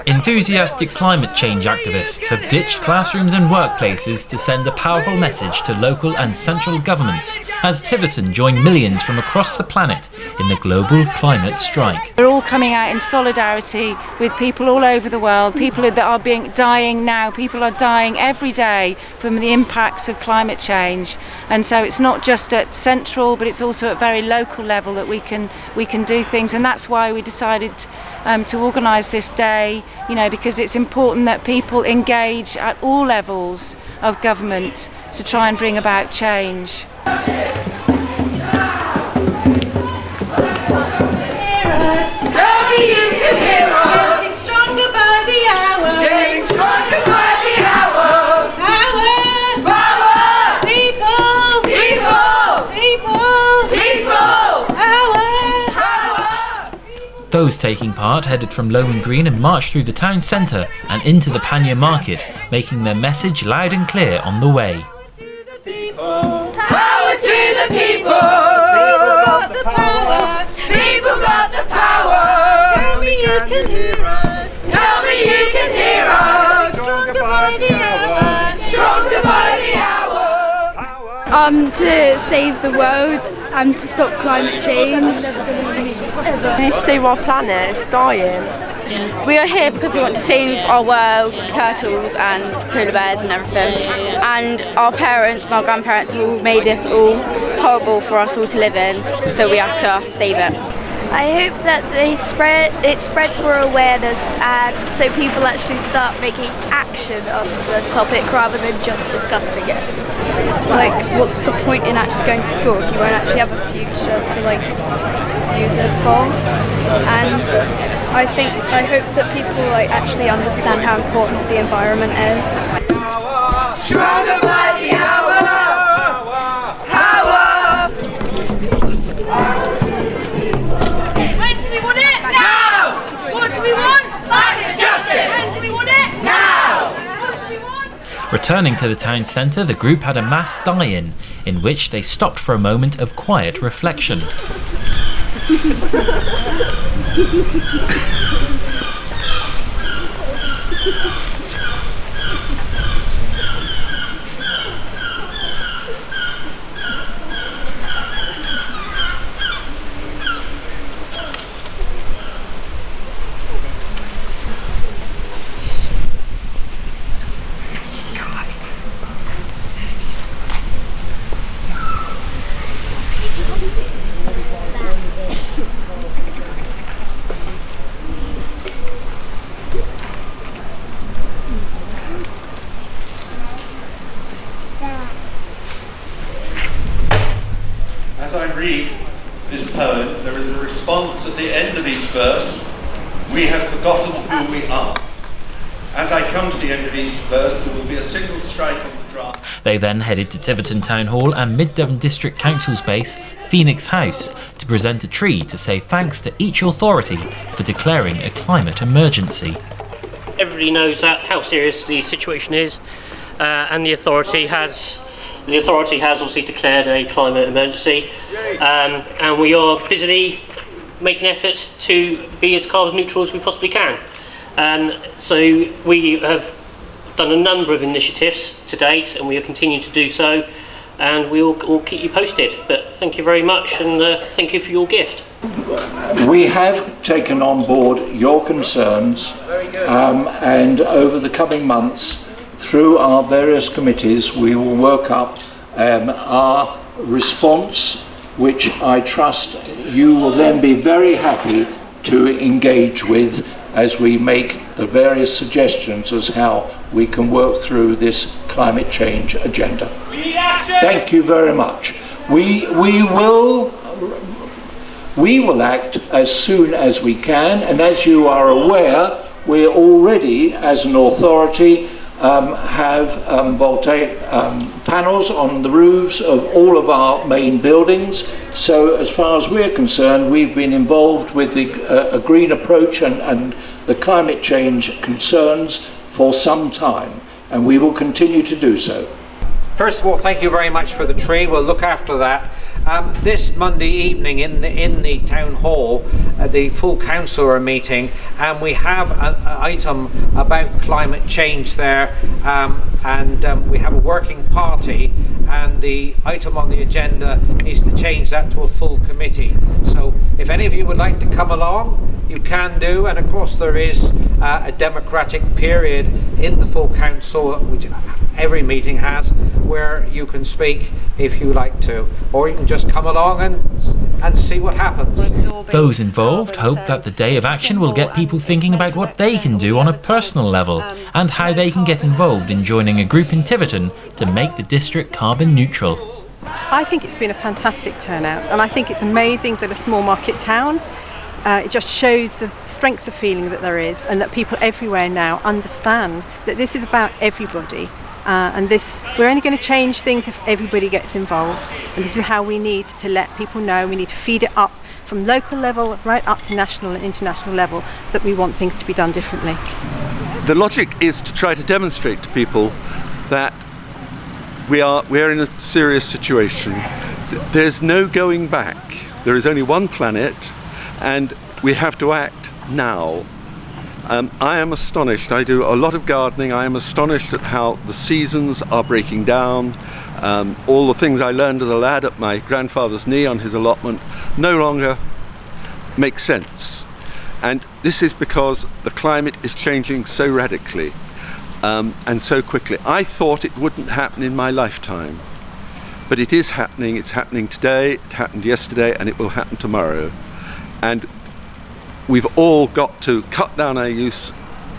Enthusiastic climate change activists have ditched classrooms and workplaces to send a powerful message to local and central governments as Tiverton join millions from across the planet in the global climate strike. We're all coming out in solidarity with people all over the world, people that are dying now. People are dying every day from the impacts of climate change, and so it's not just at central but it's also at very local level that we can do things, and that's why we decided to organise this day, because it's important that people engage at all levels of government to try and bring about change. Tell me you can hear us. Getting stronger by the hour. Getting stronger by the hour. Power. Power. People. People. People. People. Power. Those taking part headed from Lowman Green and marched through the town centre and into the Pannier Market, making their message loud and clear on the way. Power to the people! People got the power! People got the power! Tell me you can hear us! Tell me you can hear us! Stronger by the hour! Stronger by the hour! To save the world and to stop climate change. We need to save our planet, it's dying. We are here because we want to save our world, turtles and polar bears and everything. And our parents and our grandparents have all made this all horrible for us all to live in, so we have to save it. I hope that it spreads more awareness, and so people actually start making action on the topic rather than just discussing it. Like, what's the point in actually going to school if you won't actually have a future to use it for? And I hope that people actually understand how important the environment is. Stronger by the hour! Power! When do we want it? Now! What do we want? Climate justice! When do we want it? Now! What do we want? Returning to the town centre, the group had a mass die-in, in which they stopped for a moment of quiet reflection. As I read this poem, there is a response at the end of each verse. We have forgotten who we are. As I come to the end of each verse, there will be a single strike on the drum. They then headed to Tiverton Town Hall and Mid-Devon District Council's base, Phoenix House, to present a tree to say thanks to each authority for declaring a climate emergency. Everybody knows how serious the situation is, and the authority has obviously declared a climate emergency, and we are busily making efforts to be as carbon neutral as we possibly can. So we have done a number of initiatives to date, and we will continue to do so, and we will keep you posted. But thank you very much, and thank you for your gift. We have taken on board your concerns, and over the coming months, through our various committees, we will work up our response, which I trust you will then be very happy to engage with as we make the various suggestions as how we can work through this climate change agenda. Thank you very much. We will act as soon as we can, and as you are aware, we already, as an authority, have voltaic panels on the roofs of all of our main buildings. So as far as we're concerned, we've been involved with a green approach and the climate change concerns for some time, and we will continue to do so. First of all, thank you very much for the tree. We'll look after that. This Monday evening in the town hall, the full council are meeting, and we have an item about climate change there, and we have a working party, and the item on the agenda is to change that to a full committee. So if any of you would like to come along, you can do, and of course there is a democratic period in the full council, which every meeting has, where you can speak if you like to, or you can just come along and see what happens. Those involved hope that the day of action will get people thinking about what they can do on a personal level and how they can get involved in joining a group in Tiverton to make the district carbon neutral. I think it's been a fantastic turnout, and I think it's amazing that a small market town, it just shows the strength of feeling that there is, and that people everywhere now understand that this is about everybody. And we're only going to change things if everybody gets involved, and this is how we need to let people know. We need to feed it up from local level right up to national and international level that we want things to be done differently. The logic is to try to demonstrate to people that we're in a serious situation. There's no going back. There is only one planet, and we have to act now. I am astonished. I do a lot of gardening. I am astonished at how the seasons are breaking down. All the things I learned as a lad at my grandfather's knee on his allotment no longer make sense. And this is because the climate is changing so radically and so quickly. I thought it wouldn't happen in my lifetime, but it is happening. It's happening today, it happened yesterday, and it will happen tomorrow. And we've all got to cut down our use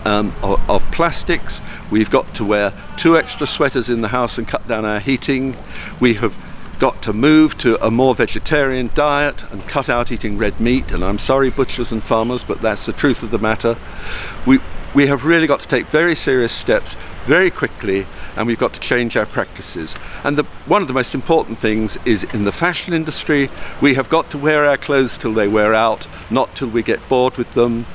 of plastics. We've got to wear 2 extra sweaters in the house and cut down our heating. We have got to move to a more vegetarian diet and cut out eating red meat. And I'm sorry, butchers and farmers, but that's the truth of the matter. We have really got to take very serious steps very quickly, and we've got to change our practices. And one of the most important things is in the fashion industry, we have got to wear our clothes till they wear out, not till we get bored with them.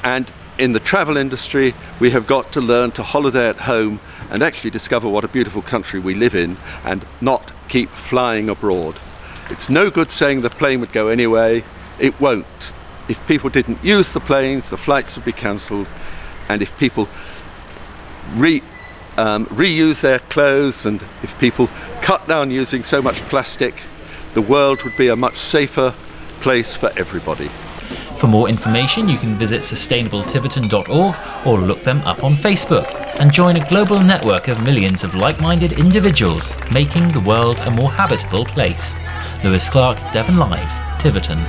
And in the travel industry, we have got to learn to holiday at home and actually discover what a beautiful country we live in, and not keep flying abroad. It's no good saying the plane would go anyway. It won't. If people didn't use the planes, the flights would be cancelled. And if people reuse their clothes, and if people cut down using so much plastic, the world would be a much safer place for everybody. For more information, you can visit sustainabletiverton.org or look them up on Facebook and join a global network of millions of like-minded individuals making the world a more habitable place. Lewis Clark, Devon Live, Tiverton.